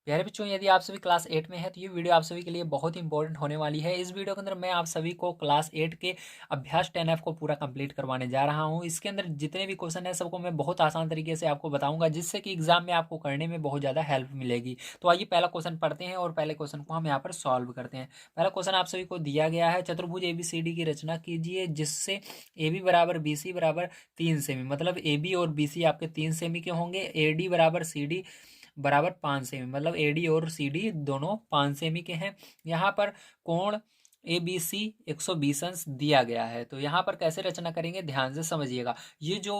प्यारे बच्चों, यदि आप सभी क्लास 8 में हैं तो ये वीडियो आप सभी के लिए बहुत ही इंपॉर्टेंट होने वाली है। इस वीडियो के अंदर मैं आप सभी को क्लास 8 के अभ्यास 10F को पूरा कंप्लीट करवाने जा रहा हूं। इसके अंदर जितने भी क्वेश्चन हैं सबको मैं बहुत आसान तरीके से आपको बताऊंगा, जिससे कि एग्जाम में आपको करने में बहुत ज़्यादा हेल्प मिलेगी। तो आइए पहला क्वेश्चन पढ़ते हैं और पहले क्वेश्चन को हम यहाँ पर सॉल्व करते हैं। पहला क्वेश्चन आप सभी को दिया गया है, चतुर्भुज ABCD की रचना कीजिए जिससे AB बराबर BC बराबर 3 सेमी, मतलब AB और BC आपके 3 सेमी के होंगे। AD बराबर CD बराबर 5 सेमी, मतलब AD और CD दोनों 5 सेमी के हैं। यहाँ पर कोण ABC 120 अंश दिया गया है। तो यहाँ पर कैसे रचना करेंगे ध्यान से समझिएगा। ये जो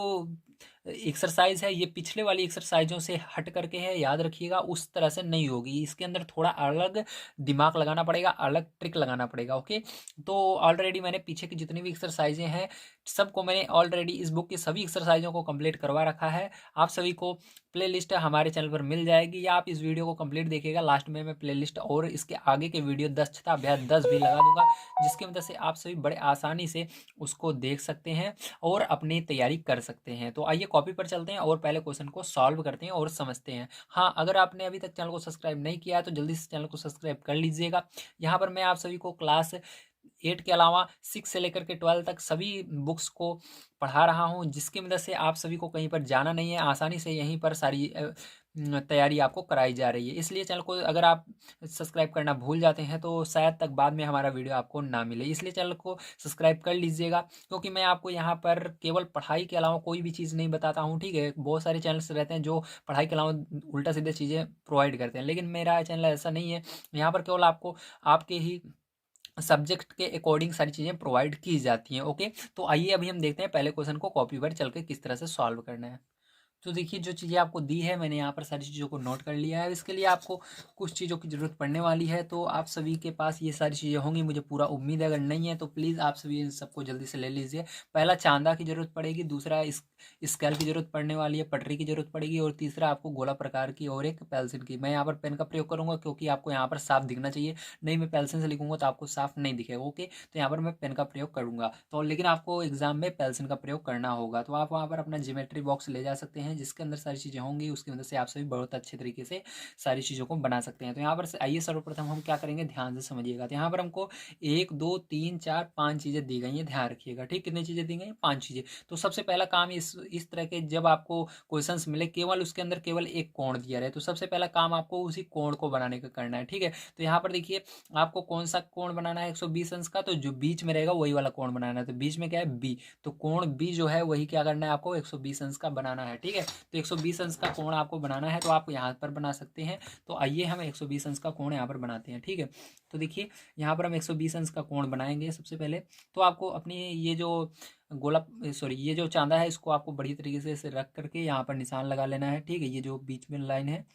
एक्सरसाइज है ये पिछले वाली एक्सरसाइजों से हट करके है, याद रखिएगा, उस तरह से नहीं होगी। इसके अंदर थोड़ा अलग दिमाग लगाना पड़ेगा, अलग ट्रिक लगाना पड़ेगा। ओके, तो ऑलरेडी मैंने पीछे की जितनी भी एक्सरसाइजें हैं सबको मैंने ऑलरेडी इस बुक की सभी एक्सरसाइजों को कंप्लीट करवा रखा है। आप सभी को प्लेलिस्ट हमारे चैनल पर मिल जाएगी, या आप इस वीडियो को कंप्लीट देखिएगा। लास्ट में मैं प्लेलिस्ट और इसके आगे के वीडियो दक्षता अभ्यास 10 भी लगा दूंगा, जिसकी मदद से आप सभी बड़े आसानी से उसको देख सकते हैं और अपनी तैयारी कर सकते हैं। तो आइए कॉपी पर चलते हैं और पहले क्वेश्चन को सॉल्व करते हैं और समझते हैं। हाँ, अगर आपने अभी तक चैनल को सब्सक्राइब नहीं किया है तो जल्दी से चैनल को सब्सक्राइब कर लीजिएगा। यहाँ पर मैं आप सभी को क्लास 8 के अलावा 6 से लेकर के 12 तक सभी बुक्स को पढ़ा रहा हूँ, जिसकी मदद से आप सभी को कहीं पर जाना नहीं है, आसानी से यहीं पर सारी तैयारी आपको कराई जा रही है। इसलिए चैनल को अगर आप सब्सक्राइब करना भूल जाते हैं तो शायद तक बाद में हमारा वीडियो आपको ना मिले, इसलिए चैनल को सब्सक्राइब कर लीजिएगा, क्योंकि मैं आपको यहाँ पर केवल पढ़ाई के अलावा कोई भी चीज़ नहीं बताता हूँ। ठीक है, बहुत सारे चैनल्स रहते हैं जो पढ़ाई के अलावा उल्टा सीधे चीज़ें प्रोवाइड करते हैं, लेकिन मेरा चैनल ऐसा नहीं है। यहाँ पर केवल आपको आपके ही सब्जेक्ट के अकॉर्डिंग सारी चीज़ें प्रोवाइड की जाती हैं। ओके, तो आइए अभी हम देखते हैं पहले क्वेश्चन को कॉपी पर चल के किस तरह से सॉल्व करना है। तो देखिए, जो चीज़ें आपको दी है मैंने यहाँ पर सारी चीज़ों को नोट कर लिया है। इसके लिए आपको कुछ चीज़ों की ज़रूरत पड़ने वाली है, तो आप सभी के पास ये सारी चीज़ें होंगी, मुझे पूरा उम्मीद है। अगर नहीं है तो प्लीज़ आप सभी इन सबको जल्दी से ले लीजिए। पहला चांदा की ज़रूरत पड़ेगी, दूसरा स्केल की ज़रूरत पड़ने वाली है, पटरी की ज़रूरत पड़ेगी, और तीसरा आपको गोला प्रकार की और एक पेंसिल की। मैं यहाँ पर पेन का प्रयोग करूँगा क्योंकि आपको यहाँ पर साफ दिखना चाहिए, नहीं मैं पेंसिल से लिखूंगा तो आपको साफ नहीं दिखेगा। ओके, तो यहाँ पर मैं पेन का प्रयोग करूँगा, तो लेकिन आपको एग्जाम में पेंसिल का प्रयोग करना होगा। तो आप वहाँ पर अपना ज्योमेट्री बॉक्स ले जा सकते हैं, जिसके अंदर सारी चीज़ें होंगी, उसकी मदद से आप सभी बहुत अच्छे तरीके से सारी चीज़ों को बना सकते हैं। तो यहाँ पर आइए सर्वप्रथम हम क्या करेंगे ध्यान से समझिएगा। तो यहाँ पर हमको 1 2 3 4 5 चीज़ें दी गई हैं, ध्यान रखिएगा। ठीक, कितनी चीज़ें दी गई हैं? 5 चीज़ें। तो सबसे पहला काम इस तरह के जब आपको क्वेश्चंस मिले केवल उसके अंदर केवल एक कोण दिया रहे, तो सबसे पहला काम आपको उसी कोण को बनाने का करना है। ठीक है, तो यहाँ पर देखिए आपको कौन सा कोण बनाना है 120 अंश का, तो जो बीच में रहेगा वही वाला कोण बनाना है। तो बीच में क्या है? बी, तो कोण बी जो है वही क्या करना है आपको 120 अंश का बनाना है। ठीक है, तो 120 अंश का कोण आपको बनाना है, तो आप यहाँ पर बना सकते हैं। तो आइए हम 120 अंश का कोण यहाँ पर बनाते हैं। ठीक है, तो देखिए यहाँ पर हम 120 अंश का कोण बनाएंगे सबसे पहले। तो आपको अपनी ये जो गोला सॉरी ये जो चांदा है इसको आपको बढ़िया तरीके से इसे रख करके यहाँ पर निशान लगा लेना है। ठीक है, ये जो बीच में लाइन है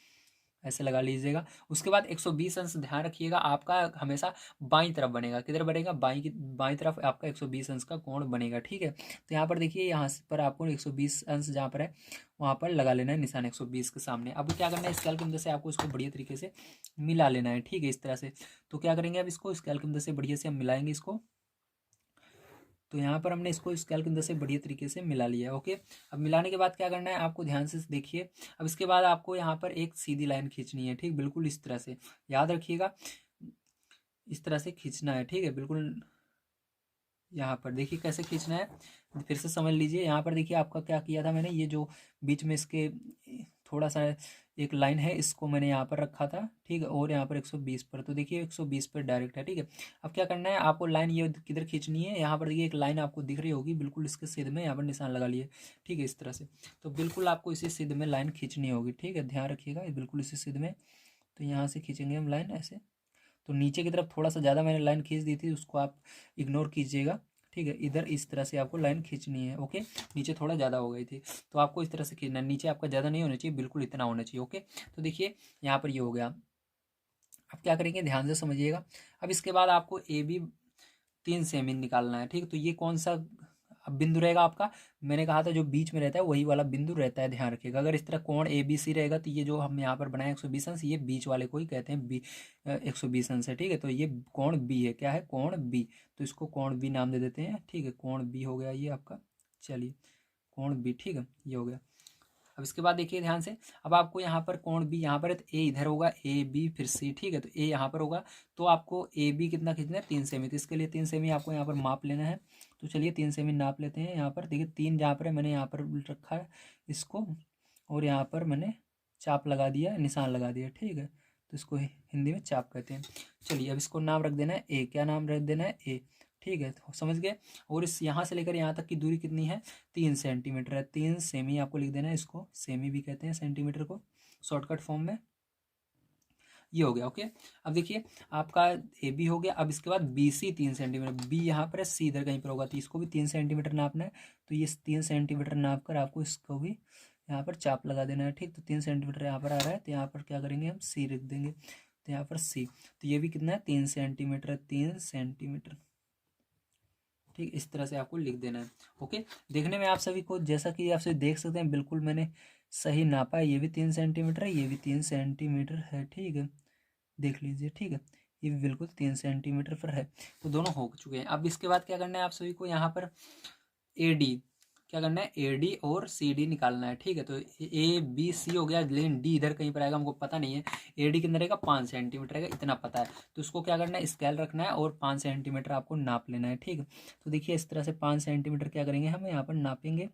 ऐसे लगा लीजिएगा। उसके बाद 120 अंश ध्यान रखिएगा आपका हमेशा बाईं तरफ बनेगा। किधर बनेगा? बाईं तरफ आपका 120 अंश का कोण बनेगा। ठीक है, तो यहाँ पर देखिए यहाँ पर आपको 120 अंश जहाँ पर है वहाँ पर लगा लेना है निशान 120 के सामने। अब क्या करना है, स्केल की मदद से आपको इसको बढ़िया तरीके से मिला लेना है। ठीक है, इस तरह से। तो क्या करेंगे, अब इसको स्केल की मदद से बढ़िया से हम मिलाएंगे इसको। तो यहाँ पर हमने इसको स्केल की मदद से बढ़िया तरीके से मिला लिया है। ओके, अब मिलाने के बाद क्या करना है आपको ध्यान से देखिए। अब इसके बाद आपको यहाँ पर एक सीधी लाइन खींचनी है। ठीक, बिल्कुल इस तरह से, याद रखिएगा, इस तरह से खींचना है। ठीक है, बिल्कुल यहाँ पर देखिए कैसे खींचना है, फिर से समझ लीजिए। यहाँ पर देखिए आपका क्या किया था मैंने, ये जो बीच में इसके थोड़ा सा एक लाइन है इसको मैंने यहाँ पर रखा था। ठीक है, और यहाँ पर 120 पर, तो देखिए 120 पर डायरेक्ट है। ठीक है, अब क्या करना है आपको, लाइन ये किधर खींचनी है, यहाँ पर देखिए एक लाइन आपको दिख रही होगी, बिल्कुल इसके सिर में यहाँ पर निशान लगा लिए। ठीक है, इस तरह से। तो बिल्कुल आपको इसी सिर में लाइन खींचनी होगी। ठीक है, ध्यान रखिएगा, बिल्कुल इसी सिर में। तो यहाँ से खींचेंगे हम लाइन ऐसे। तो नीचे की तरफ थोड़ा सा ज़्यादा मैंने लाइन खींच दी थी, उसको आप इग्नोर कीजिएगा। ठीक है, इधर इस तरह से आपको लाइन खींचनी है। ओके, नीचे थोड़ा ज़्यादा हो गई थी, तो आपको इस तरह से खींचना है। नीचे आपका ज़्यादा नहीं होना चाहिए, बिल्कुल इतना होना चाहिए। ओके, तो देखिए यहाँ पर ये हो गया। अब क्या करेंगे ध्यान से समझिएगा। अब इसके बाद आपको ए बी 3 सेमी निकालना है। ठीक, तो ये कौन सा अब बिंदु रहेगा आपका? मैंने कहा था जो बीच में रहता है वही वाला बिंदु रहता है, ध्यान रखिएगा। अगर इस तरह कोण ए बी सी रहेगा तो ये जो हम यहाँ पर बनाए 120 अंश, ये बीच वाले को ही कहते हैं बी 120 अंश है। ठीक है, तो ये कोण बी है। क्या है? कोण बी। तो इसको कोण बी नाम दे देते हैं। ठीक है, कोण बी हो गया ये आपका। चलिए, कोण बी। ठीक है, ये हो गया। अब इसके बाद देखिए ध्यान से, अब आपको यहाँ पर कोण बी यहाँ पर है, तो ए इधर होगा, ए बी फिर सी, ठीक है। तो ए यहाँ पर होगा, तो आपको ए बी कितना खींचना है, 3 सेमी। तो इसके लिए 3 सेमी आपको यहाँ पर माप लेना है। तो चलिए 3 सेमी नाप लेते हैं। यहाँ पर देखिए 3 जहाँ पर है, मैंने यहाँ पर रखा है इसको, और यहाँ पर मैंने चाप लगा दिया, निशान लगा दिया, ठीक है। तो इसको हिंदी में चाप कहते हैं। चलिए अब इसको नाम रख देना है ए, क्या नाम रख देना है, ए, ठीक है। तो समझ गए। और इस यहाँ से लेकर यहाँ तक की दूरी कितनी है, 3 सेंटीमीटर है। 3 सेमी आपको लिख देना है, इसको सेमी भी कहते हैं सेंटीमीटर को शॉर्टकट फॉर्म में। ये हो गया, ओके। अब देखिए आपका ए बी हो गया। अब इसके बाद बी सी 3 सेंटीमीटर, बी यहाँ पर है, सी इधर कहीं पर होगा, तो इसको भी 3 सेंटीमीटर नापना है। तो ये 3 सेंटीमीटर नाप कर आपको इसको भी यहाँ पर चाप लगा देना है, ठीक। तो 3 सेंटीमीटर यहाँ पर आ रहा है, तो यहाँ पर क्या करेंगे हम, सी रख देंगे। तो यहाँ पर सी, तो ये भी कितना है, 3 सेंटीमीटर, 3 सेंटीमीटर, ठीक। इस तरह से आपको लिख देना है, ओके। देखने में आप सभी को, जैसा कि आप सभी देख सकते हैं, बिल्कुल मैंने सही नापा है। ये भी 3 सेंटीमीटर है, ये भी 3 सेंटीमीटर है, ठीक है। देख लीजिए, ठीक है। ये भी बिल्कुल 3 सेंटीमीटर पर है। तो दोनों हो चुके हैं। अब इसके बाद क्या करना है आप सभी को, यहाँ पर ए डी, क्या करना है, ए डी और सी डी निकालना है, ठीक है। तो ए बी सी हो गया, लेकिन डी इधर कहीं पर आएगा, हमको पता नहीं है। ए डी कितना रहेगा, 5 सेंटीमीटर रहेगा, इतना पता है। तो उसको क्या करना है, स्केल रखना है और 5 सेंटीमीटर आपको नाप लेना है, ठीक है। तो देखिए इस तरह से 5 सेंटीमीटर क्या करेंगे, हम यहाँ पर नापेंगे।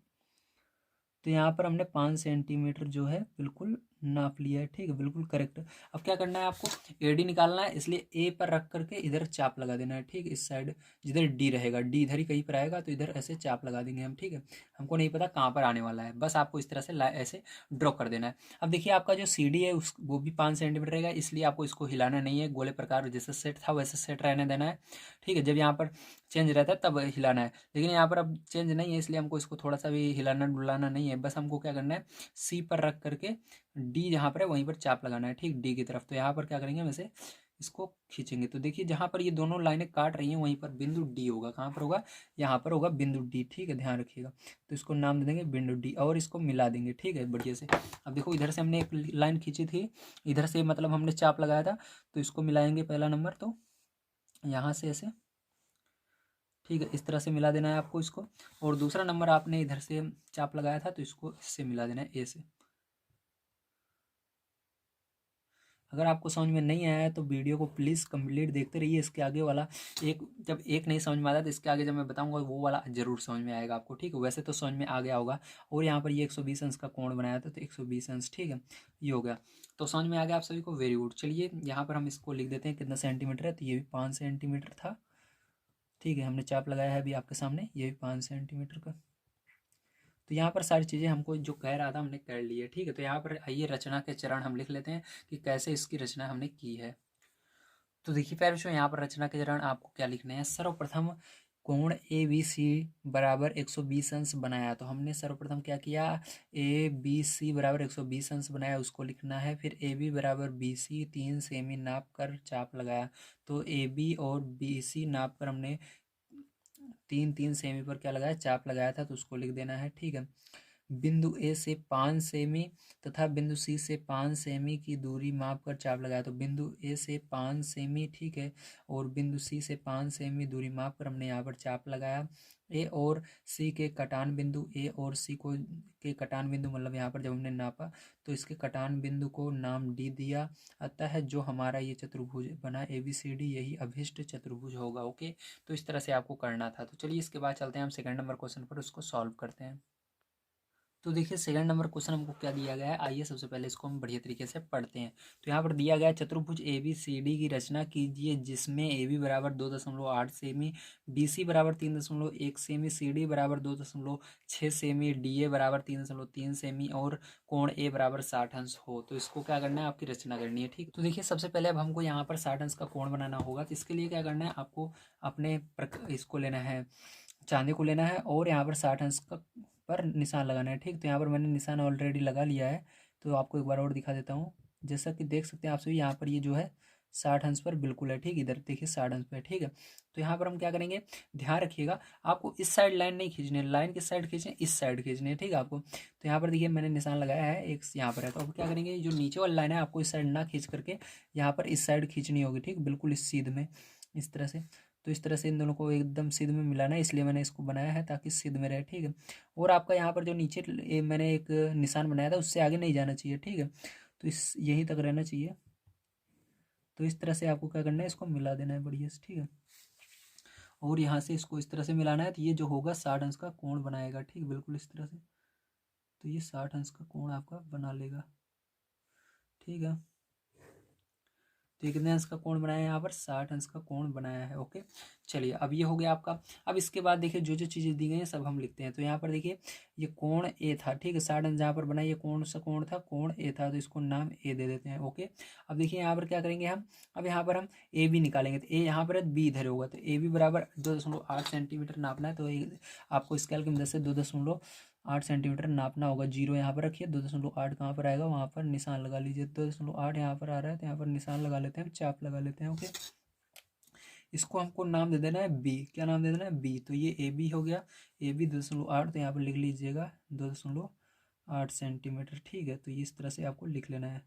तो यहाँ पर हमने 5 सेंटीमीटर जो है बिल्कुल नाप लिया है, ठीक है, बिल्कुल करेक्ट। अब क्या करना है आपको, एडी निकालना है, इसलिए ए पर रख करके इधर चाप लगा देना है, ठीक। इस साइड जिधर डी रहेगा, डी इधर ही कहीं पर आएगा, तो इधर ऐसे चाप लगा देंगे हम, ठीक है। हमको नहीं पता कहाँ पर आने वाला है, बस आपको इस तरह से ऐसे ड्रॉ कर देना है। अब देखिए आपका जो सी डी है उस वो भी 5 सेंटीमीटर रहेगा, इसलिए आपको इसको हिलाना नहीं है, गोले प्रकार जैसे सेट था वैसे सेट रहने देना है, ठीक है। जब यहाँ पर चेंज रहता है तब हिलाना है, लेकिन यहाँ पर अब चेंज नहीं है, इसलिए हमको इसको थोड़ा सा भी हिलाना डुलाना नहीं है। बस हमको क्या करना है, सी पर रख करके डी जहाँ पर है वहीं पर चाप लगाना है, ठीक, डी की तरफ। तो यहाँ पर क्या करेंगे, वैसे इसको खींचेंगे। तो देखिए जहाँ पर ये दोनों लाइनें काट रही हैं वहीं पर बिंदु डी होगा। कहाँ पर होगा, यहाँ पर होगा बिंदु डी, ठीक है, ध्यान रखिएगा। तो इसको नाम दे देंगे बिंदु डी और इसको मिला देंगे, ठीक है, बढ़िया से। अब देखो इधर से हमने एक लाइन खींची थी, इधर से मतलब हमने चाप लगाया था, तो इसको मिलाएंगे पहला नंबर, तो यहाँ से ऐसे, ठीक है, इस तरह से मिला देना है आपको इसको। और दूसरा नंबर आपने इधर से चाप लगाया था, तो इसको इससे मिला देना है, ए से। अगर आपको समझ में नहीं आया है तो वीडियो को प्लीज़ कंप्लीट देखते रहिए। इसके आगे वाला एक, जब एक नहीं समझ में आता तो इसके आगे जब मैं बताऊंगा वो वाला जरूर समझ में आएगा आपको, ठीक है। वैसे तो समझ में आ गया होगा। और यहाँ पर ये 120 अंश का कोण बनाया था, तो 120 अंश, ठीक है, ये हो गया। तो समझ में आ गया आप सभी को, वेरी गुड। चलिए यहाँ पर हम इसको लिख देते हैं कितना सेंटीमीटर है, तो ये भी 5 सेंटीमीटर था, ठीक है। हमने चाप लगाया है अभी आपके सामने, ये भी 5 सेंटीमीटर का। तो यहाँ पर सारी चीज़ें हमको जो कह रहा था हमने कर ली है, ठीक है। तो यहाँ पर आइए रचना के चरण हम लिख लेते हैं कि कैसे इसकी रचना हमने की है। तो देखिए प्यारे बच्चों, यहाँ पर रचना के चरण आपको क्या लिखने हैं। सर्वप्रथम कोण ए बी सी बराबर 120 अंश बनाया। तो हमने सर्वप्रथम क्या किया, ए बी सी बराबर 120 अंश बनाया, उसको लिखना है। फिर ए बी बराबर बी सी 3 सेमी नाप कर चाप लगाया। तो ए बी और बी सी नाप कर हमने 3 3 सेमी पर क्या लगाया, चाप लगाया था, तो उसको लिख देना है, ठीक है। बिंदु ए से 5 सेमी तथा बिंदु सी से 5 सेमी की दूरी माप कर चाप लगाया। तो बिंदु ए से 5 सेमी, ठीक है, और बिंदु सी से 5 सेमी दूरी माप कर हमने यहाँ पर चाप लगाया। ए और सी के कटान बिंदु, ए और सी को के कटान बिंदु मतलब यहाँ पर जब हमने नापा तो इसके कटान बिंदु को नाम डी दिया। अतः जो हमारा ये चतुर्भुज बना ए बी सी डी, यही अभिष्ट चतुर्भुज होगा, ओके। तो इस तरह से आपको करना था। तो चलिए इसके बाद चलते हैं हम सेकंड नंबर क्वेश्चन पर, उसको सॉल्व करते हैं। तो देखिए सेकंड नंबर क्वेश्चन हमको क्या दिया गया है, आइए सबसे पहले इसको हम बढ़िया तरीके से पढ़ते हैं। तो यहाँ पर दिया गया है चतुर्भुज ए बी सी डी की रचना कीजिए, जिसमें ए बी बराबर 2.8 सेमी, बी सी बराबर 3.1 सेमी, सी डी बराबर 2.6 सेमी, डी ए बराबर 3.3 सेमी और कोण ए बराबर 60 अंश हो। तो इसको क्या करना है, आपकी रचना करनी है, ठीक। तो देखिए सबसे पहले अब हमको यहाँ पर 60 अंश का कोण बनाना होगा। तो इसके लिए क्या करना है, आपको अपने इसको लेना है, चांदी को लेना है, और यहाँ पर 60 अंश का पर निशान लगाना है, ठीक। तो यहाँ पर मैंने निशान ऑलरेडी लगा लिया है, तो आपको एक बार और दिखा देता हूँ। जैसा कि देख सकते हैं आप सभी, यहाँ पर ये जो है 60 अंश पर बिल्कुल है, ठीक। इधर देखिए 60 अंश पर है, ठीक है। तो यहाँ पर हम क्या करेंगे, ध्यान रखिएगा, आपको इस साइड लाइन नहीं खींचनी है, लाइन किस साइड खींचनी है, इस साइड खींचनी है, ठीक है आपको। तो यहाँ पर देखिए मैंने निशान लगाया है, एक यहाँ पर है। तो अब क्या करेंगे, जो नीचे वाली लाइन है आपको इस साइड ना खींच करके यहाँ पर इस साइड खींचनी होगी, ठीक, बिल्कुल इस सीध में, इस तरह से। तो इस तरह से इन दोनों को एकदम सिद्ध में मिलाना है, इसलिए मैंने इसको बनाया है ताकि सिद्ध में रहे, ठीक है। और आपका यहाँ पर जो नीचे मैंने एक निशान बनाया था उससे आगे नहीं जाना चाहिए, ठीक है। तो इस यहीं तक रहना चाहिए। तो इस तरह से आपको क्या करना है, इसको मिला देना है बढ़िया से, ठीक है। और यहाँ से इसको इस तरह से मिलाना है, तो ये जो होगा 60 अंश का कोण बनाएगा, ठीक, बिल्कुल इस तरह से। तो ये 60 अंश का कोण आपका बना लेगा, ठीक है। तो ये कितने अंश का कोण बनाया है, यहाँ पर 60 अंश का कोण बनाया है, ओके। चलिए अब ये हो गया आपका। अब इसके बाद देखिए जो जो चीज़ें दी गई हैं सब हम लिखते हैं। तो यहाँ पर देखिए ये कोण ए था, ठीक है, 60 अंश जहाँ पर बना, ये कौन सा कोण था, कोण ए था, तो इसको नाम ए दे देते हैं, ओके। अब देखिए यहाँ पर क्या करेंगे हम, अब यहाँ पर हम ए बी निकालेंगे। तो ए यहाँ पर है, बी इधर होगा, तो ए बी बराबर 2.8 सेंटीमीटर नापना है। तो आपको स्केल की मदद से 2.8 सेंटीमीटर नापना होगा। जीरो यहाँ पर रखिए, 2.8 कहाँ पर आएगा, वहाँ पर निशान लगा लीजिए। 2.8 यहाँ पर आ रहा है, तो यहाँ पर निशान लगा लेते हैं, चाप लगा लेते हैं, ओके। इसको हमको नाम दे देना है बी। क्या नाम दे देना है, बी। तो ये ए बी हो गया, ए बी 2.8, तो यहाँ पर लिख लीजिएगा 2.8 सेंटीमीटर, ठीक है। तो इस तरह से आपको लिख लेना है।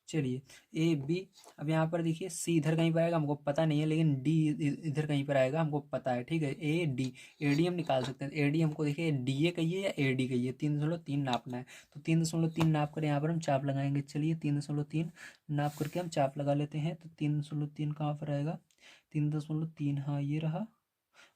चलिए ए बी। अब यहाँ पर देखिए सी इधर कहीं पर आएगा, हमको पता नहीं है, लेकिन डी इधर कहीं पर आएगा, हमको पता है, ठीक है। ए डी हम निकाल सकते हैं। ए डी हमको देखिए डी ए कहिए या ए डी कहिए, 3.3 नापना है। तो 3.3 नाप कर यहाँ पर हम चाप लगाएंगे। चलिए 3.3 नाप करके हम चाप लगा लेते हैं। तो 3.3 कहाँ पर आएगा, 3.3, हाँ ये रहा।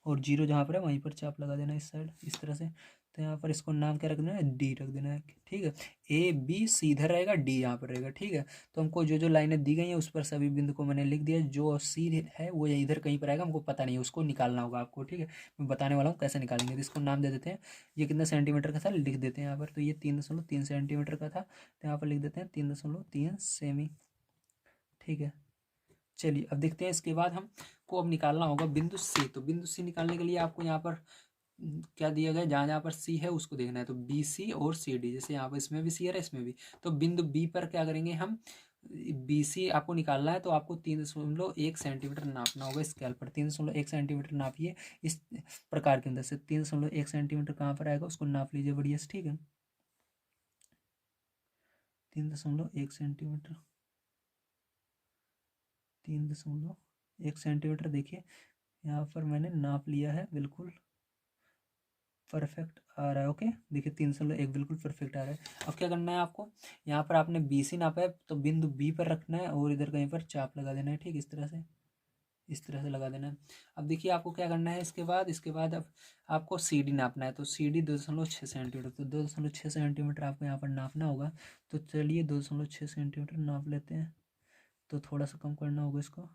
और जीरो जहाँ पर है वहीं पर चाप लगा देना है इस साइड, इस तरह से। तो यहाँ पर इसको नाम क्या रख देना है, डी रख देना है, ठीक है। ए बी सी इधर रहेगा, डी यहाँ पर रहेगा, ठीक है। तो हमको जो जो लाइनें दी गई हैं उस पर सभी बिंदु को मैंने लिख दिया। जो सी है वो इधर कहीं पर आएगा, हमको पता नहीं है, उसको निकालना होगा आपको, ठीक है। मैं बताने वाला हूँ कैसे निकालेंगे। तो इसको नाम दे देते हैं। ये कितना सेंटीमीटर का था लिख देते हैं यहाँ पर। तो ये 3.3 सेंटीमीटर का था, तो यहाँ पर लिख देते हैं 3.3 सेमी, ठीक है। चलिए अब देखते हैं, इसके बाद हमको अब निकालना होगा बिंदु सी। तो बिंदु सी निकालने के लिए आपको यहाँ पर क्या दिया गया, जहाँ जहाँ पर सी है उसको देखना है। तो बी सी और सी डी, जैसे यहाँ पर इसमें भी सी है इसमें भी। तो बिंदु बी पर क्या करेंगे हम, बी सी आपको निकालना है, तो आपको 3.1 सेंटीमीटर नापना होगा स्केल पर। 3.1 सेंटीमीटर नापिए इस प्रकार के अंदर से। 3.1 सेंटीमीटर कहाँ पर आएगा उसको नाप लीजिए बढ़िया से, ठीक है। 3.1 सेंटीमीटर, 3.1 सेंटीमीटर देखिए यहाँ पर मैंने नाप लिया है, बिल्कुल परफेक्ट आ रहा है, ओके। देखिए 3.1 बिल्कुल परफेक्ट आ रहा है। अब क्या करना है आपको, यहाँ पर आपने बी सी नापा है, तो बिंदु बी पर रखना है और इधर कहीं पर चाप लगा देना है, ठीक, इस तरह से, इस तरह से लगा देना है। अब देखिए आपको क्या करना है, इसके बाद अब आपको सी डी नापना है। तो सी डी 2.6 सेंटीमीटर, तो 2.6 सेंटीमीटर आपको यहाँ पर नापना होगा। तो चलिए 2.6 सेंटीमीटर नाप लेते हैं। तो थोड़ा सा कम करना होगा इसको।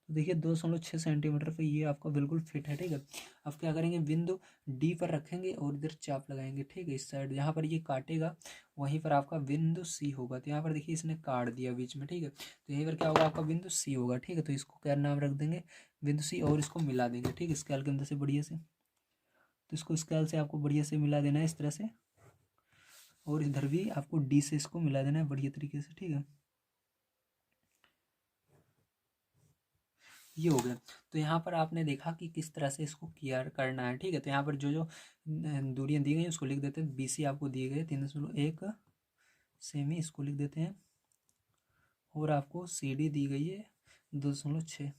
तो देखिए 2.6 सेंटीमीटर पे ये आपका बिल्कुल फिट है, ठीक है। अब क्या करेंगे, बिंदु डी पर रखेंगे और इधर चाप लगाएंगे, ठीक है। इस साइड जहाँ पर ये काटेगा वहीं पर आपका बिंदु सी होगा। तो यहाँ पर देखिए इसने काट दिया बीच में, ठीक है। तो यहीं पर क्या होगा, आपका बिंदु सी होगा, ठीक है। तो इसको क्या नाम रख देंगे, बिंदु सी, और इसको मिला देंगे, ठीक है, स्केल के अंदर से बढ़िया से। तो इसको स्केल से आपको बढ़िया से मिला देना है इस तरह से। और इधर भी आपको डी से इसको मिला देना है बढ़िया तरीके से, ठीक है। ये हो गया। तो यहाँ पर आपने देखा कि किस तरह से इसको किया करना है, ठीक है। तो यहाँ पर जो जो दूरियां दी गई हैं उसको लिख देते हैं। बी सी आपको दिए गए 3.1 सेमी, इसको लिख देते हैं। और आपको सी डी दी गई है 2.6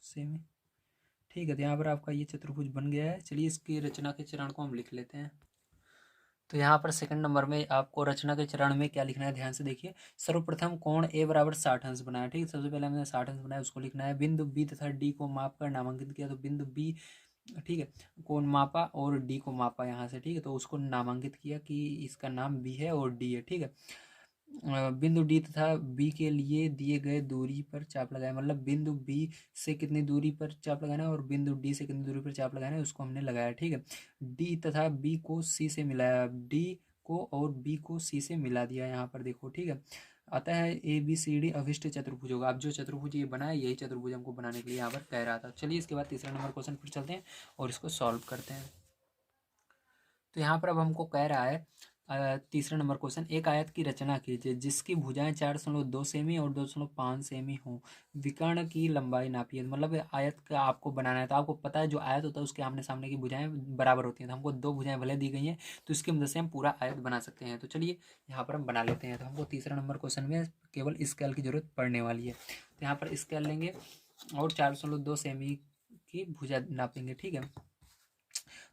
सेमी, ठीक है। तो यहाँ पर आपका ये चतुर्भुज बन गया है। चलिए इसकी रचना के चरण को हम लिख लेते हैं। तो यहाँ पर सेकंड नंबर में आपको रचना के चरण में क्या लिखना है, ध्यान से देखिए। सर्वप्रथम कोण ए बराबर 60 अंश बनाया, ठीक है। सबसे पहले हमने 60 अंश बनाया, उसको लिखना है। बिंदु बी तथा डी को माप कर नामांकित किया। तो बिंदु बी, ठीक है, कोण मापा और डी को मापा यहाँ से, ठीक है। तो उसको नामांकित किया कि इसका नाम बी है और डी है, ठीक है। बिंदु डी तथा बी के लिए दिए गए दूरी पर चाप लगाए, मतलब बिंदु बी से कितनी दूरी पर चाप लगाना है और बिंदु डी से कितनी दूरी पर चाप लगाना है उसको हमने लगाया, ठीक है। डी तथा बी को सी से मिलाया, डी को और बी को सी से मिला दिया यहाँ पर देखो, ठीक है। आता है ए बी सी डी अभिष्ट चतुर्भुज होगा। अब जो चतुर्भुज ये बना है यही चतुर्भुज हमको बनाने के लिए यहाँ पर कह रहा था। चलिए इसके बाद तीसरा नंबर क्वेश्चन फिर चलते हैं और इसको सॉल्व करते हैं। तो यहाँ पर अब हमको कह रहा है तीसरा नंबर क्वेश्चन, एक आयत की रचना कीजिए जिसकी भुजाएं 4.2 सेमी और 2.5 सेमी हों। विकर्ण की लंबाई नापिए। मतलब आयत का आपको बनाना है, तो आपको पता है जो आयत होता है उसके आमने सामने की भुजाएं बराबर होती हैं। तो हमको दो भुजाएं भले दी गई हैं, तो इसकी मदद से हम पूरा आयत बना सकते हैं। तो चलिए यहाँ पर हम बना लेते हैं। तो हमको तीसरा नंबर क्वेश्चन में केवल स्केल की जरूरत पड़ने वाली है। तो यहाँ पर स्केल लेंगे और 4.2 सेमी की भुजा नापेंगे। ठीक है,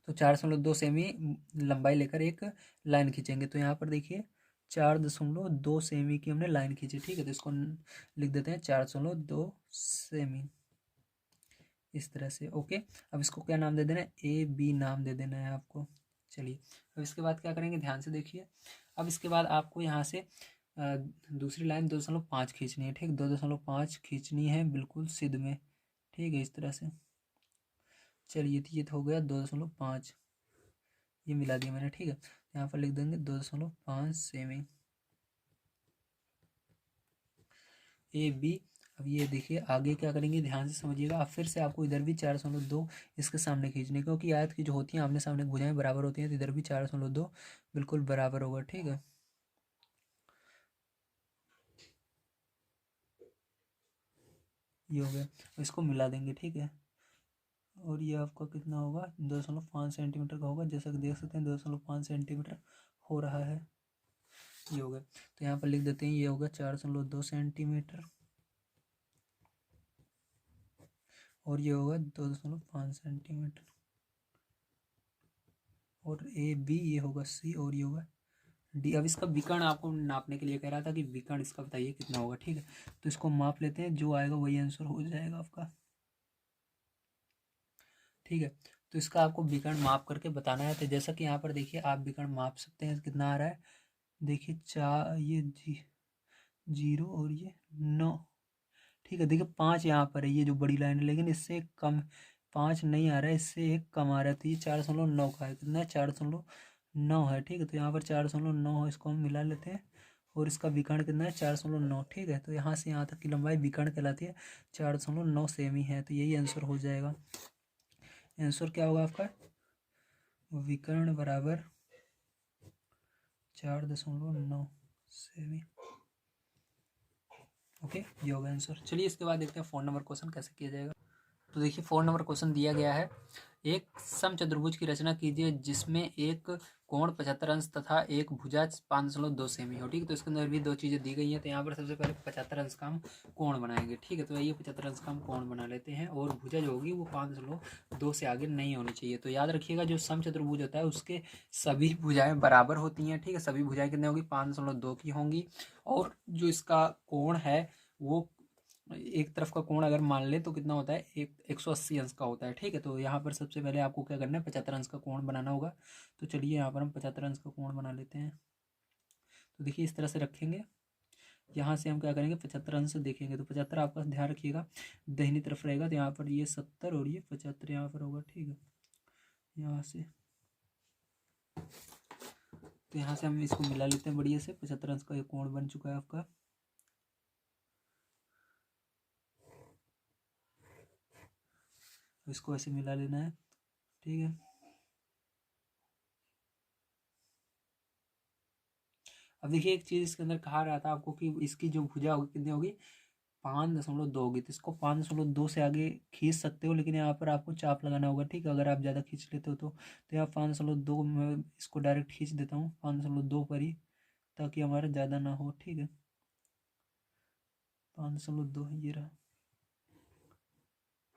तो 4.2 सेमी लंबाई लेकर एक लाइन खींचेंगे। तो यहाँ पर देखिए 4.2 सेमी की हमने लाइन खींची। ठीक है, तो इसको लिख देते हैं 4.2 सेमी, इस तरह से। ओके, अब इसको क्या नाम दे देना है, ए बी नाम दे देना है आपको। चलिए, अब इसके बाद क्या करेंगे, ध्यान से देखिए। अब इसके बाद आपको यहाँ से दूसरी लाइन 2.5 खींचनी है। ठीक, 2.5 खींचनी है बिल्कुल सिद्ध में। ठीक है, इस तरह से। चलिए, तो ये तो हो गया 2.5, ये मिला दिया मैंने। ठीक है, यहाँ पर लिख देंगे 2.5 सेमी ए बी। अब ये देखिए आगे क्या करेंगे, ध्यान से समझिएगा। अब फिर से आपको इधर भी 4.2 इसके सामने खींचने, क्योंकि आयत की जो होती है आमने सामने भुजाएं बराबर होती हैं, तो इधर भी 4.2 बिल्कुल बराबर होगा। ठीक है, ये हो गया। इसको मिला देंगे। ठीक है, और ये आपका कितना होगा, 2.5 सेंटीमीटर का होगा। जैसा कि देख सकते हैं 2.5 सेंटीमीटर हो रहा है। ये हो गया, तो यहाँ पर लिख देते हैं ये होगा 4.2 सेंटीमीटर, और ये होगा 2.5 सेंटीमीटर। और ए बी ये होगा सी, और ये होगा डी। अब इसका विकर्ण आपको नापने के लिए कह रहा था कि विकर्ण इसका बताइए कितना होगा। ठीक है, तो इसको माप लेते हैं, जो आएगा वही आंसर हो जाएगा आपका। ठीक है, तो इसका आपको विकर्ण माप करके बताना है। तो जैसा कि यहाँ पर देखिए आप विकर्ण माप सकते हैं, कितना आ रहा है। देखिए ये 0 और ये 9। ठीक है, देखिए 5 यहाँ पर है, ये जो बड़ी लाइन है, लेकिन इससे एक कम 5 नहीं आ रहा है, इससे एक कम आ रहा है। तो ये 4.9 का है, कितना है, 4.9 है। ठीक है, तो यहाँ पर 4.9 है, इसको हम मिला लेते हैं। और इसका विकर्ण कितना है, 4.9। ठीक है, तो यहाँ से यहाँ तक की लंबाई विकर्ण कहलाती है, 4.9 सेमी है। तो यही आंसर हो जाएगा। आंसर क्या होगा आपका, विकर्ण बराबर 4.9 सेमी। ओके, ये होगा आंसर। चलिए, इसके बाद देखते हैं 4 नंबर क्वेश्चन कैसे किया जाएगा। तो देखिए 4 नंबर क्वेश्चन दिया गया है, एक समचतुर्भुज की रचना कीजिए जिसमें एक कोण 75 अंश तथा एक भुजा 5.2 सेमी हो। ठीक है, तो इसके अंदर भी दो चीज़ें दी गई हैं। तो यहाँ पर सबसे पहले 75 अंश का हम कोण बनाएंगे। ठीक है, तो ये 75 अंश का हम कोण बना लेते हैं, और भुजा जो होगी वो 5.2 से आगे नहीं होनी चाहिए। तो याद रखिएगा, जो समचतुर्भुज होता है उसके सभी भुजाएं बराबर होती हैं। ठीक है, सभी भुजाएं कितने होगी, 5.2 की होंगी। और जो इसका कोण है वो एक तरफ का कोण अगर मान ले तो कितना होता है, 180 अंश का होता है। ठीक है, तो यहाँ पर सबसे पहले आपको क्या करना है, 75 अंश का कोण बनाना होगा। तो चलिए यहाँ पर हम 75 अंश का कोण बना लेते हैं। तो देखिए इस तरह से रखेंगे। यहाँ से हम क्या करेंगे, 75 अंश से देखेंगे। तो 75 आपका ध्यान रखिएगा दाहिनी तरफ रहेगा, तो यहाँ पर ये 70 और ये 75 यहाँ पर होगा। ठीक है, यहाँ से, तो यहाँ से हम इसको मिला लेते हैं बढ़िया से। 75 अंश का ये कोण बन चुका है आपका। इसको ऐसे मिला लेना है। ठीक है, अब देखिए एक चीज़ इसके अंदर कहा रहा था आपको कि इसकी जो भुजा होगी कितनी होगी, 5.2 होगी। तो इसको 5.2 से आगे खींच सकते हो, लेकिन यहाँ पर आपको चाप लगाना होगा। ठीक है, अगर आप ज़्यादा खींच लेते हो तो यहाँ 5.2 मैं इसको डायरेक्ट खींच देता हूँ 5.2 पर ही, ताकि हमारा ज़्यादा ना हो। ठीक है, 5.2 ये रहा।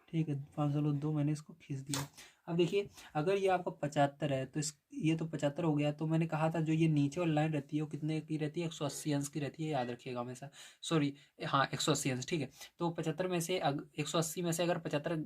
ठीक है, 5.2 मैंने इसको खींच दिया। अब देखिए अगर ये आपका 75 है तो ये तो 75 हो गया। तो मैंने कहा था जो ये नीचे वाली लाइन रहती है वो कितने की रहती है, 180 अंश की रहती है, याद रखिएगा हमेशा। सॉरी, हाँ 180 अंश। ठीक है, तो 75 में से 180 में से अगर 75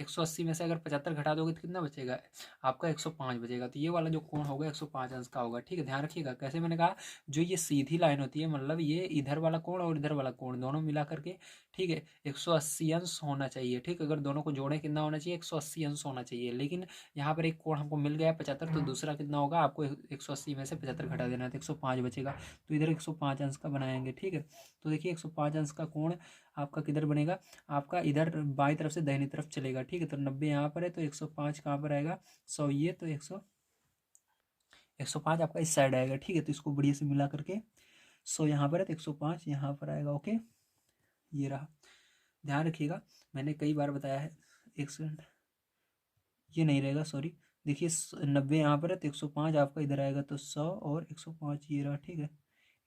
180 में से अगर 75 घटा दोगे तो कितना बचेगा, आपका 105 बचेगा। तो ये वाला जो कोण होगा 105 अंश का होगा। ठीक है, ध्यान रखिएगा। कैसे, मैंने कहा जो ये सीधी लाइन होती है, मतलब ये इधर वाला कोण और इधर वाला कोण दोनों मिला करके, ठीक है, 180 अंश होना चाहिए। ठीक, अगर दोनों को जोड़े कितना होना चाहिए, 180 अंश होना चाहिए। लेकिन यहाँ पर एक कोण हमको मिल गया 75, तो दूसरा कितना होगा, आपको 180 में से 75 घटा देना है, तो 105 बचेगा। तो इधर 105 अंश का बनाएंगे। ठीक है, तो देखिए 105 अंश का कोण आपका किधर बनेगा, आपका इधर बाईं तरफ से दाहिनी तरफ चलेगा। ठीक है, तो 90 यहाँ पर है, तो 105 कहाँ पर आएगा, 100 ये, तो 105 आपका इस साइड आएगा। ठीक है, तो इसको बढ़िया से मिला करके 100 यहाँ पर है, तो 105 यहाँ पर आएगा। ओके, ये रहा। ध्यान रखिएगा, मैंने कई बार बताया है। एक सेकंड, ये नहीं रहेगा, सॉरी। देखिए 90 यहाँ पर है, तो 105 आपका इधर आएगा, तो 100 और 105 ये रहा। ठीक है,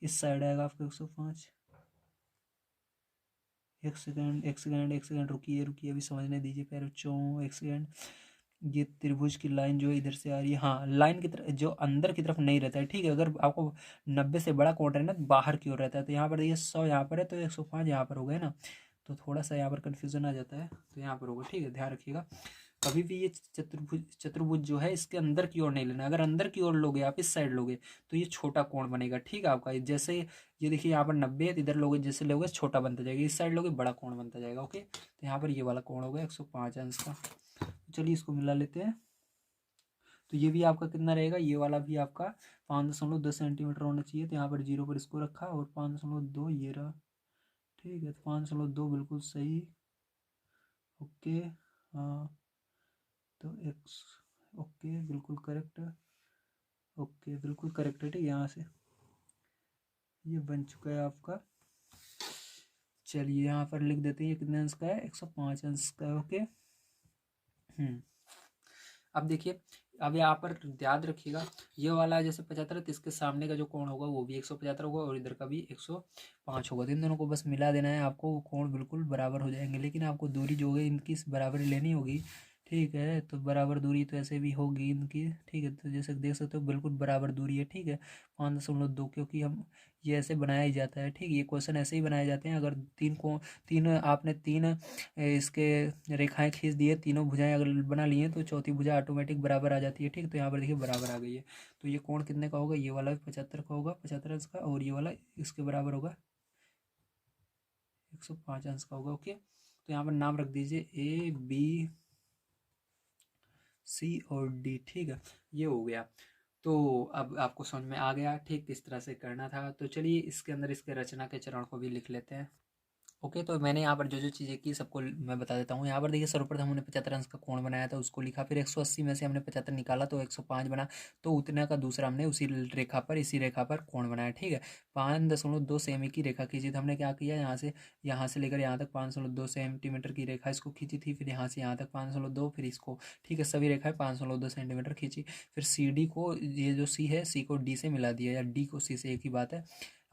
इस साइड आएगा आपका 105। एक सेकंड एक सेकंड एक सेकंड, रुकिए रुकिए, अभी समझने दीजिए प्यारे बच्चों, एक सेकंड। ये त्रिभुज की लाइन जो है इधर से आ रही है, हाँ लाइन की तरफ जो अंदर की तरफ नहीं रहता है, ठीक है। अगर आपको 90 से बड़ा कोण रहना तो बाहर की ओर रहता है, तो यहाँ पर देखिए 100 यहाँ पर है तो 105 यहाँ पर हो गए ना, तो थोड़ा सा यहाँ पर कन्फ्यूजन आ जाता है, तो यहाँ पर होगा, ठीक है, ध्यान रखिएगा। कभी भी ये चतुर्भुज चतुर्भुज जो है इसके अंदर की ओर नहीं लेना, अगर अंदर की ओर लोगे आप, इस साइड लोगे तो ये छोटा कोण बनेगा, ठीक है आपका। जैसे ये देखिए यहाँ पर 90 है, इधर लोगे जैसे लोगे छोटा बनता जाएगा, इस साइड लोगे बड़ा कोण बनता जाएगा, ओके। तो यहाँ पर ये वाला कोण होगा 105 अंश का। चलिए इसको मिला लेते हैं। तो ये भी आपका कितना रहेगा, ये वाला भी आपका 5.10 सेंटीमीटर होना चाहिए, तो यहाँ पर 0 पर इसको रखा और 5.2 ये रहा, ठीक है। तो 5.2 बिल्कुल सही, ओके। हाँ तो एक्स, ओके बिल्कुल करेक्ट, ओके बिल्कुल करेक्ट है, ठीक है। यहाँ से ये बन चुका है आपका। चलिए यहाँ पर लिख देते हैं ये कितने अंश का है, 105 अंश का है, ओके। अब देखिए, अब यहाँ पर याद रखिएगा, ये वाला जैसे 75 है तो इसके सामने का जो कोण होगा वो भी 175 होगा और इधर का भी 105 होगा, तो इन दोनों को बस मिला देना है आपको, वो कोण बिल्कुल बराबर हो जाएंगे। लेकिन आपको दूरी जो है इनकी बराबर लेनी होगी, ठीक है। तो बराबर दूरी तो ऐसे भी होगी इनकी, ठीक है। तो जैसे देख सकते हो बिल्कुल बराबर दूरी है, ठीक है, 5.2, क्योंकि हम ये ऐसे बनाया ही जाता है, ठीक है। ये क्वेश्चन ऐसे ही बनाए जाते हैं, अगर तीन आपने तीन इसके रेखाएं खींच दिए, तीनों भुजाएं अगर बना लिए तो चौथी भुजा ऑटोमेटिक बराबर आ जाती है, ठीक। तो यहाँ पर देखिए बराबर आ गई है, तो ये कोण कितने का होगा, ये वाला 75 का होगा, 75 अंश का, और ये वाला इसके बराबर होगा 105 अंश का होगा, ओके। तो यहाँ पर नाम रख दीजिए A B C और D, ठीक है, ये हो गया। तो अब आपको समझ में आ गया, ठीक, किस तरह से करना था। तो चलिए इसके अंदर इसके रचना के चरण को भी लिख लेते हैं, ओके। तो मैंने यहाँ पर जो जो चीज़ें की सबको मैं बता देता हूँ। यहाँ पर देखिए सर्वप्रथम हमने 75 अंश का कोण बनाया था, उसको लिखा, फिर 180 में से हमने 75 निकाला तो 105 बना, तो उतने का दूसरा हमने उसी रेखा पर, इसी रेखा पर कोण बनाया, ठीक है। 5.2 सेमी की रेखा खींची, तो हमने क्या किया, यहाँ से लेकर यहाँ तक 5.2 सेंटीमीटर की रेखा इसको खींची थी, फिर यहाँ से यहाँ तक 5.2, फिर इसको, ठीक है, सभी रेखाएं 5.2 सेंटीमीटर खींची। फिर सी डी को, ये जो सी है सी को डी से मिला दिया, या डी को सी से, एक ही बात है।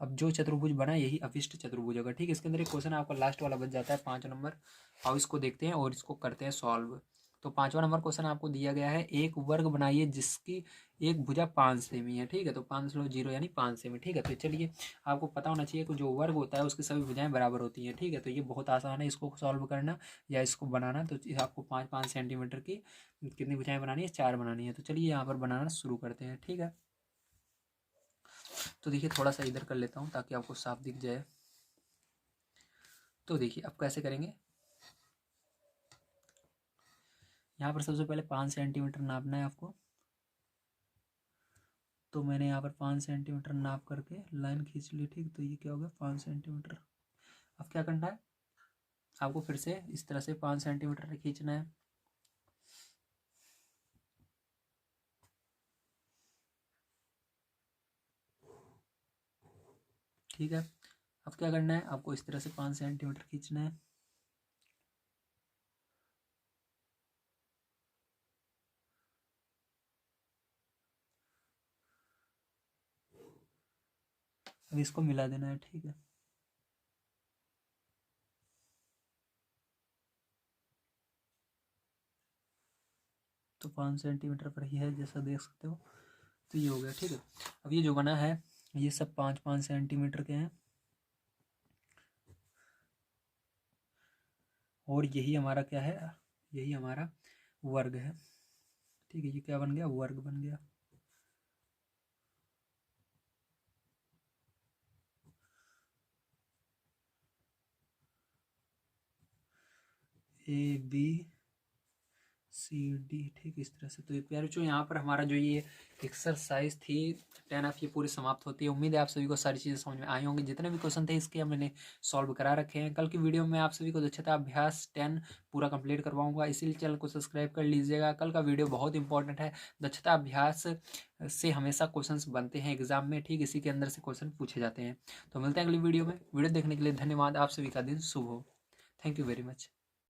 अब जो चतुर्भुज बना यही अभिष्ट चतुर्भुज होगा, ठीक है। इसके अंदर एक क्वेश्चन आपका लास्ट वाला बच जाता है 5 नंबर। आओ इसको देखते हैं और इसको करते हैं सॉल्व। तो 5वां नंबर क्वेश्चन आपको दिया गया है, एक वर्ग बनाइए जिसकी एक भुजा 5 सेमी है, ठीक है। तो 5.0 यानी 5 सेमी, ठीक है। तो चलिए आपको पता होना चाहिए कि जो वर्ग होता है उसकी सभी भुजाएं बराबर होती हैं, ठीक है। तो ये बहुत आसान है इसको सॉल्व करना या इसको बनाना। तो आपको 5-5 सेंटीमीटर की कितनी भुजाएं बनानी है, 4 बनानी है। तो चलिए यहाँ पर बनाना शुरू करते हैं, ठीक है। तो देखिए थोड़ा सा इधर कर लेता हूँ ताकि आपको साफ दिख जाए। तो देखिए अब कैसे करेंगे, यहाँ पर सबसे पहले 5 सेंटीमीटर नापना है आपको। तो मैंने यहाँ पर 5 सेंटीमीटर नाप करके लाइन खींच ली, ठीक। तो ये क्या हो गया 5 सेंटीमीटर। अब क्या करना है आपको, फिर से इस तरह से 5 सेंटीमीटर खींचना है, ठीक है। अब क्या करना है आपको, इस तरह से 5 सेंटीमीटर खींचना है, अब इसको मिला देना है, ठीक है। तो 5 सेंटीमीटर पर ही है जैसा देख सकते हो, तो ये हो गया, ठीक है। अब ये जो बना है ये सब 5-5 सेंटीमीटर के हैं, और यही हमारा क्या है, यही हमारा वर्ग है, ठीक है। ये क्या बन गया, वर्ग बन गया। ABCD, ठीक, इस तरह से। तो ये प्यारे बच्चों यहाँ पर हमारा जो ये एक्सरसाइज थी 10F ये पूरी समाप्त होती है। उम्मीद है आप सभी को सारी चीज़ें समझ में आई होंगी। जितने भी क्वेश्चन थे इसके मैंने सॉल्व करा रखे हैं। कल की वीडियो में आप सभी को दक्षता अभ्यास 10 पूरा कंप्लीट करवाऊंगा, इसीलिए चैनल को सब्सक्राइब कर लीजिएगा। कल का वीडियो बहुत इंपॉर्टेंट है, दक्षता अभ्यास से हमेशा क्वेश्चंस बनते हैं एग्जाम में, ठीक, इसी के अंदर से क्वेश्चन पूछे जाते हैं। तो मिलते हैं अगली वीडियो में। वीडियो देखने के लिए धन्यवाद। आप सभी का दिन शुभ हो। Thank you very much.